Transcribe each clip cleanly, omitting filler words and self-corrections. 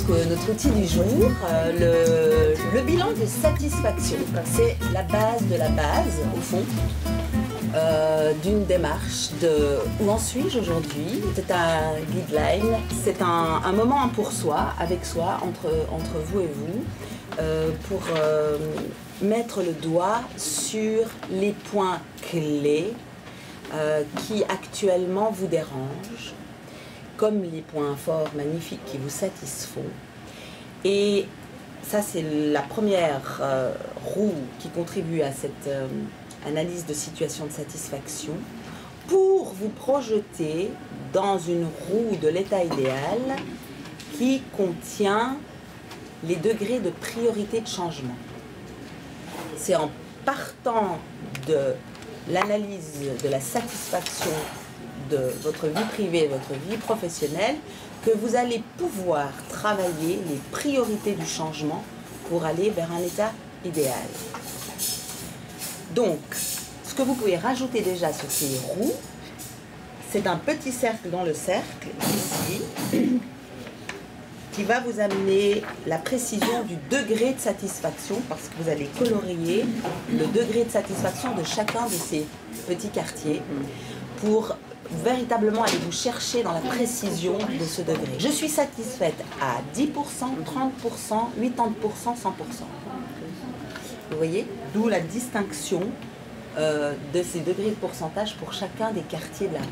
notre outil du jour, le bilan de satisfaction. C'est la base de la base, au fond, d'une démarche de où en suis-je aujourd'hui. C'est un guideline, c'est un moment pour soi, avec soi, entre vous et vous, pour mettre le doigt sur les points clés qui actuellement vous dérangent, comme les points forts, magnifiques qui vous satisfont. Et ça, c'est la première roue qui contribue à cette analyse de situation de satisfaction pour vous projeter dans une roue de l'état idéal qui contient les degrés de priorité de changement. C'est en partant de l'analyse de la satisfaction de votre vie privée et votre vie professionnelle que vous allez pouvoir travailler les priorités du changement pour aller vers un état idéal. Donc, ce que vous pouvez rajouter déjà sur ces roues, c'est un petit cercle dans le cercle, ici, qui va vous amener la précision du degré de satisfaction, parce que vous allez colorier le degré de satisfaction de chacun de ces petits quartiers pour véritablement aller vous chercher dans la précision de ce degré. Je suis satisfaite à 10%, 30%, 80%, 100%. Vous voyez? D'où la distinction de ces degrés de pourcentage pour chacun des quartiers de la roue.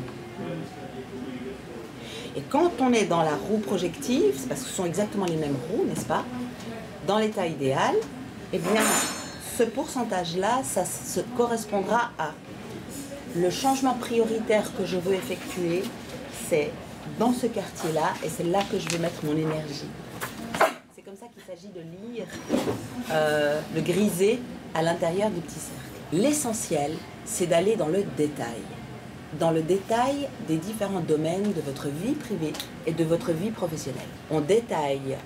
Et quand on est dans la roue projective, c'est parce que ce sont exactement les mêmes roues, n'est-ce pas? Dans l'état idéal, eh bien, ce pourcentage-là, ça se correspondra à le changement prioritaire que je veux effectuer, c'est dans ce quartier-là, et c'est là que je veux mettre mon énergie. C'est comme ça qu'il s'agit de lire le grisé à l'intérieur du petit cercle. L'essentiel, c'est d'aller dans le détail des différents domaines de votre vie privée et de votre vie professionnelle. On détaille,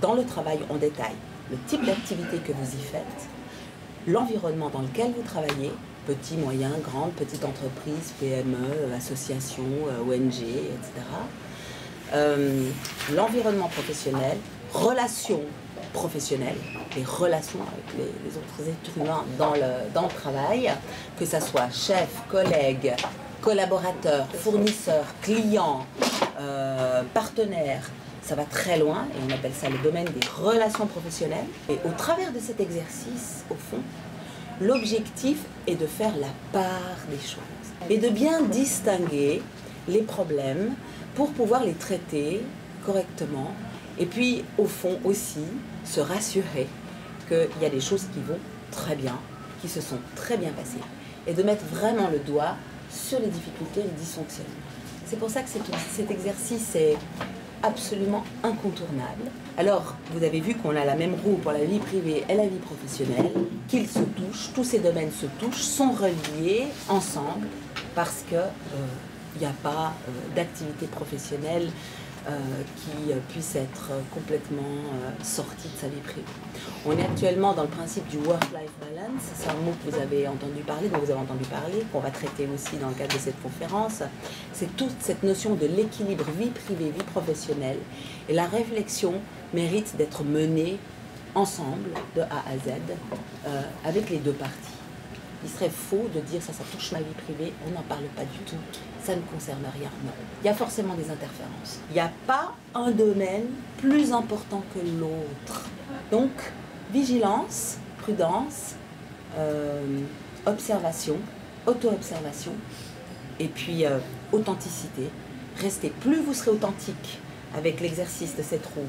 dans le travail, on détaille le type d'activité que vous y faites, l'environnement dans lequel vous travaillez, petit, moyen, grande, petite entreprise, PME, association, ONG, etc. L'environnement professionnel, relations professionnelles, les relations avec les autres êtres humains dans le travail, que ce soit chef, collègue, collaborateur, fournisseur, client, partenaire, ça va très loin et on appelle ça le domaine des relations professionnelles. Et au travers de cet exercice, au fond, l'objectif est de faire la part des choses et de bien distinguer les problèmes pour pouvoir les traiter correctement et puis au fond aussi se rassurer qu'il y a des choses qui vont très bien, qui se sont très bien passées et de mettre vraiment le doigt sur les difficultés, les dysfonctionnements. C'est pour ça que cet exercice est absolument incontournable. Alors, vous avez vu qu'on a la même roue pour la vie privée et la vie professionnelle, qu'ils se touchent, tous ces domaines se touchent, sont reliés ensemble parce que il n'y a pas d'activité professionnelle qui puisse être complètement sortie de sa vie privée. On est actuellement dans le principe du work-life balance, c'est un mot que vous avez entendu parler, dont vous avez entendu parler, qu'on va traiter aussi dans le cadre de cette conférence. C'est toute cette notion de l'équilibre vie privée, vie professionnelle. Et la réflexion mérite d'être menée ensemble, de A à Z, avec les deux parties. Il serait faux de dire ça touche ma vie privée, on n'en parle pas du tout, ça ne concerne rien. Non, il y a forcément des interférences. Il n'y a pas un domaine plus important que l'autre. Donc, vigilance, prudence, observation, auto-observation, et puis authenticité. Restez, plus vous serez authentique avec l'exercice de cette roue,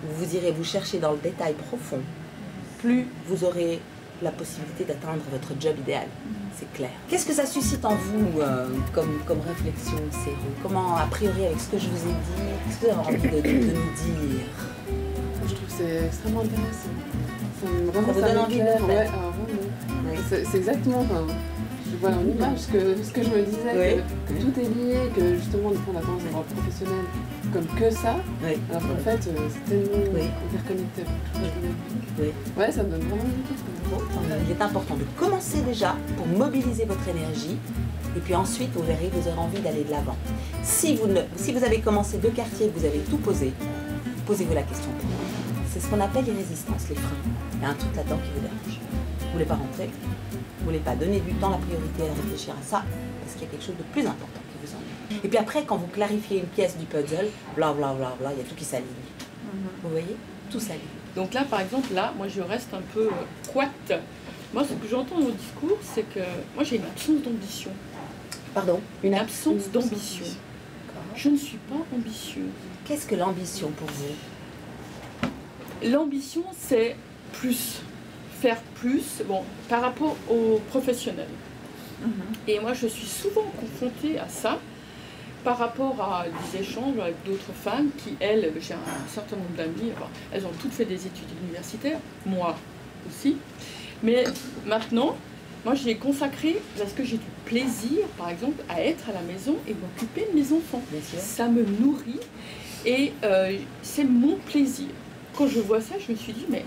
où vous irez vous chercher dans le détail profond, plus vous aurez la possibilité d'atteindre votre job idéal, c'est clair. Qu'est-ce que ça suscite en vous comme réflexion, ces roues? Comment, a priori, avec ce que je vous ai dit, qu'est-ce que vous avez envie de nous dire? Je trouve que c'est extrêmement intéressant. Ça vous donne envie de faire? Ouais, oui. C'est exactement, je vois en image ce que je me disais, que tout est lié, que justement, des fois, on a tendance à voir le professionnel comme que ça, alors qu'en fait, c'est tellement interconnecté. Ouais, ça me donne vraiment envie. Il est important de commencer déjà pour mobiliser votre énergie et puis ensuite vous verrez, vous aurez envie d'aller de l'avant. Si vous avez commencé 2 quartiers, que vous avez tout posé, posez-vous la question. C'est ce qu'on appelle les résistances, les freins. Il y a un truc là-dedans qui vous dérange. Vous ne voulez pas rentrer, vous ne voulez pas donner du temps, la priorité à réfléchir à ça, parce qu'il y a quelque chose de plus important qui vous ennuie. Et puis après, quand vous clarifiez une pièce du puzzle, bla bla bla bla, il y a tout qui s'aligne. Vous voyez? Tout s'aligne. Donc là, par exemple, moi je reste un peu couette. Moi, ce que j'entends dans mon discours, c'est que moi j'ai une absence d'ambition. Pardon? Une absence d'ambition. Je ne suis pas ambitieuse. Qu'est-ce que l'ambition pour vous? L'ambition, c'est plus. Faire plus, bon, par rapport aux professionnels. Et moi, je suis souvent confrontée à ça par rapport à des échanges avec d'autres femmes qui, elles, j'ai un certain nombre d'amis, enfin, elles ont toutes fait des études universitaires, moi aussi. Mais maintenant, moi, j'ai consacré, parce que j'ai du plaisir, par exemple, à être à la maison et m'occuper de mes enfants. Ça me nourrit et c'est mon plaisir. Quand je vois ça, je me suis dit, mais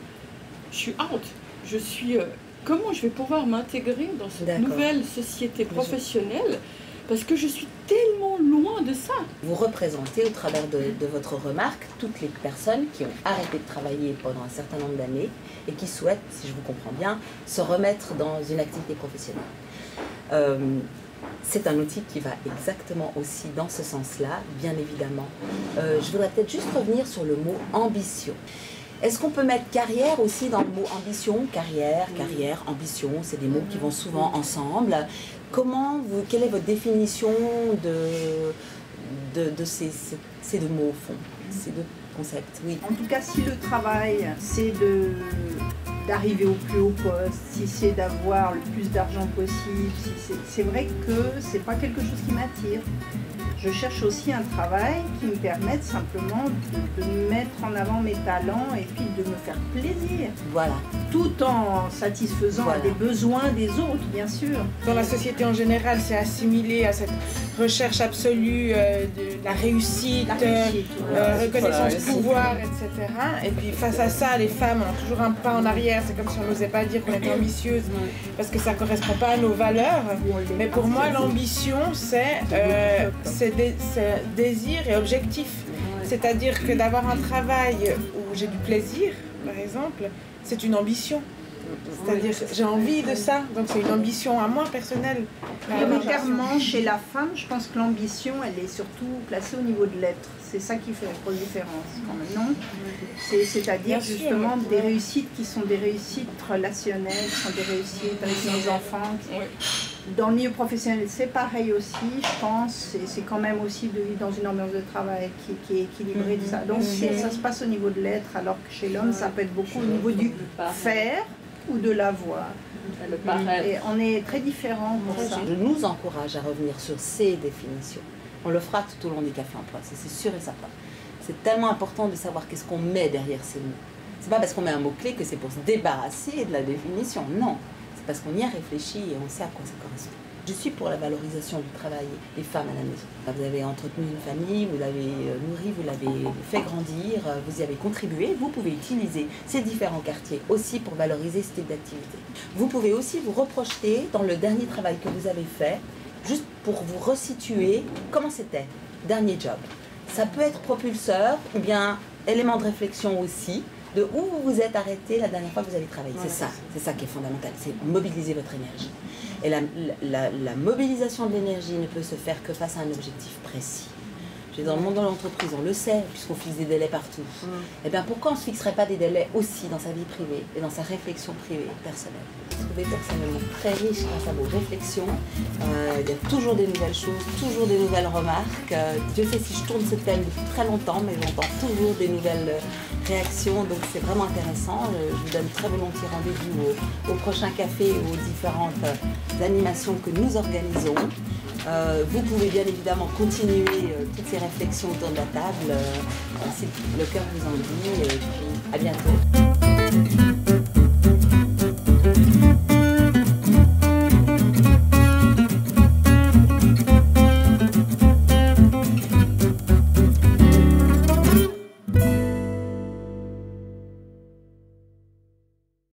je suis out. Je suis... comment je vais pouvoir m'intégrer dans cette nouvelle société professionnelle? Parce que je suis tellement loin de ça. Vous représentez au travers de votre remarque toutes les personnes qui ont arrêté de travailler pendant un certain nombre d'années et qui souhaitent, si je vous comprends bien, se remettre dans une activité professionnelle. C'est un outil qui va exactement aussi dans ce sens-là, bien évidemment. Je voudrais peut-être juste revenir sur le mot ambition. Est-ce qu'on peut mettre carrière aussi dans le mot ambition? Carrière, ambition, c'est des mots qui vont souvent ensemble. Quelle est votre définition de ces deux mots au fond, ces deux concepts? Oui. En tout cas, si le travail, c'est d'arriver au plus haut poste, si c'est d'avoir le plus d'argent possible, c'est vrai que c'est pas quelque chose qui m'attire. Je cherche aussi un travail qui me permette simplement de mettre en avant mes talents et puis de me faire plaisir. Voilà. Tout en satisfaisant des besoins des autres, bien sûr. Dans la société en général, c'est assimilé à cette recherche absolue de la réussite, reconnaissance, pouvoir, etc. Et puis face à ça, les femmes ont toujours un pas en arrière. C'est comme si on n'osait pas dire qu'on était ambitieuse parce que ça ne correspond pas à nos valeurs. Mais pour moi, l'ambition, c'est désir et objectif. C'est-à-dire que d'avoir un travail où j'ai du plaisir, par exemple, c'est une ambition. C'est-à-dire que j'ai envie de ça, donc c'est une ambition à moi personnelle. Prioritairement, chez la femme, je pense que l'ambition, elle est surtout placée au niveau de l'être. C'est ça qui fait la grosse différence, quand même, non? C'est-à-dire justement des réussites qui sont des réussites relationnelles, qui sont des réussites avec nos enfants. Dans le milieu professionnel, c'est pareil aussi, je pense. C'est quand même aussi de vivre dans une ambiance de travail qui est équilibrée de ça. Donc ça se passe au niveau de l'être, alors que chez l'homme, ça peut être beaucoup au niveau du faire ou de l'avoir. Et on est très différents pour ça. Je nous encourage à revenir sur ces définitions. On le fera tout au long des cafés emploi, c'est sûr et certain. C'est tellement important de savoir qu'est-ce qu'on met derrière ces mots. C'est pas parce qu'on met un mot-clé que c'est pour se débarrasser de la définition, non. C'est parce qu'on y a réfléchi et on sait à quoi ça correspond. Je suis pour la valorisation du travail des femmes à la maison. Vous avez entretenu une famille, vous l'avez nourrie, vous l'avez fait grandir, vous y avez contribué. Vous pouvez utiliser ces différents quartiers aussi pour valoriser ce type d'activité. Vous pouvez aussi vous reprojeter dans le dernier travail que vous avez fait, juste pour vous resituer comment c'était, dernier job. Ça peut être propulseur ou bien élément de réflexion aussi, de où vous vous êtes arrêté la dernière fois que vous avez travaillé. C'est ça qui est fondamental, c'est mobiliser votre énergie. Et la mobilisation de l'énergie ne peut se faire que face à un objectif précis. Dans le monde de l'entreprise, on le sait, puisqu'on fixe des délais partout. Et bien pourquoi on ne se fixerait pas des délais aussi dans sa vie privée et dans sa réflexion privée, personnelle? Vous trouvez personnellement très riche grâce à vos réflexions. Il y a toujours des nouvelles choses, toujours des nouvelles remarques. Dieu sait si je tourne ce thème depuis très longtemps, mais j'entends toujours des nouvelles réactions, donc c'est vraiment intéressant. Je vous donne très volontiers rendez-vous au prochain café et aux différentes animations que nous organisons. Vous pouvez bien évidemment continuer toutes ces réflexions autour de la table si le cœur vous en dit. Et puis à bientôt.